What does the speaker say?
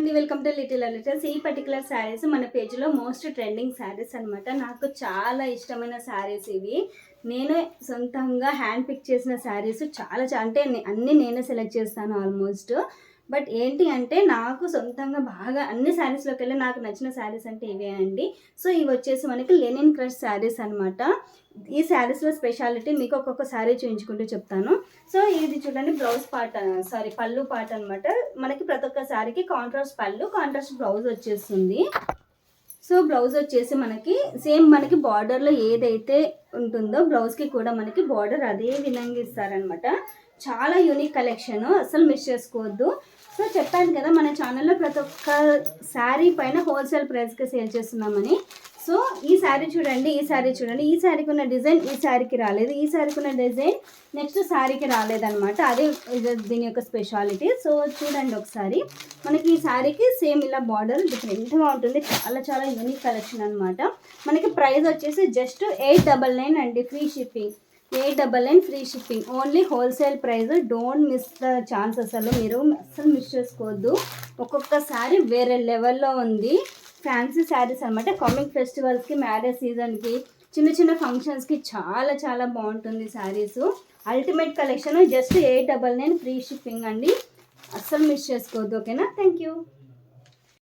అండి welcome to little littles. ఈ particular saris మన పేజ్లో మోస్ట్ ట్రెండింగ్ శారీస్ అనమాట. నాకు చాలా ఇష్టమైన శారీస్ ఇవి. నేను సొంతంగా హ్యాండ్ పిక్ చేసిన శారీస్ చాలా అంటే అన్నీ నేనే సెలెక్ట్ చేస్తాను ఆల్మోస్ట్. బట్ ఏంటి అంటే నాకు సొంతంగా బాగా అన్ని శారీస్లోకి వెళ్ళి నాకు నచ్చిన శారీస్ అంటే ఇవే అండి. సో ఇవి వచ్చేసి మనకి లెనిన్ క్రష్ శారీస్ అనమాట. ఈ శారీస్లో స్పెషాలిటీ మీకు ఒక్కొక్క శారీ చూపించుకుంటూ చెప్తాను. సో ఇది చూడండి బ్లౌజ్ పార్ట్, పళ్ళు పార్ట్ అనమాట. మనకి ప్రతి ఒక్క శారీకి కాంట్రాస్ట్ పళ్ళు, కాంట్రాస్ట్ బ్లౌజ్ వచ్చేస్తుంది. సో బ్లౌజ్ వచ్చేసి మనకి సేమ్ మనకి బార్డర్లో ఏదైతే ఉంటుందో బ్లౌజ్కి కూడా మనకి బార్డర్ అదే విధంగా ఇస్తారనమాట. చాలా యూనిక్ కలెక్షన్, అసలు మిస్ చేసుకోవద్దు. సో చెప్పాను కదా మన ఛానల్లో ప్రతి ఒక్క శారీ పైన హోల్సేల్ ప్రైస్కి సేల్ చేస్తున్నామని. సో ఈ శారీ చూడండి, ఈ శారీకి ఉన్న డిజైన్ ఈ శారీకి రాలేదు, ఈ శారీకి ఉన్న డిజైన్ నెక్స్ట్ శారీకి రాలేదన్నమాట. అదే దీని యొక్క స్పెషాలిటీ. సో చూడండి ఒకసారి, మనకి ఈ శారీకి సేమ్ ఇలా బార్డర్ డిఫరెంట్గా ఉంటుంది. చాలా యూనిక్ కలెక్షన్ అనమాట. మనకి ప్రైస్ వచ్చేసి జస్ట్ 899 అండి, free shipping. 899 free shipping, only wholesale price. Don't miss the chance, మీరు అస్సలు మిస్ చేసుకోవద్దు. ఒక్కొక్కసారి వేరే లెవెల్లో ఉంది. ఫ్యాన్సీ శారీస్ అనమాట. కమింగ్ ఫెస్టివల్స్కి, మ్యారేజ్ సీజన్కి, చిన్న ఫంక్షన్స్కి చాలా బాగుంటుంది saris. Ultimate collection. Just 899 free shipping అండి, అస్సలు మిస్ చేసుకోవద్దు. ఓకేనా? Thank you.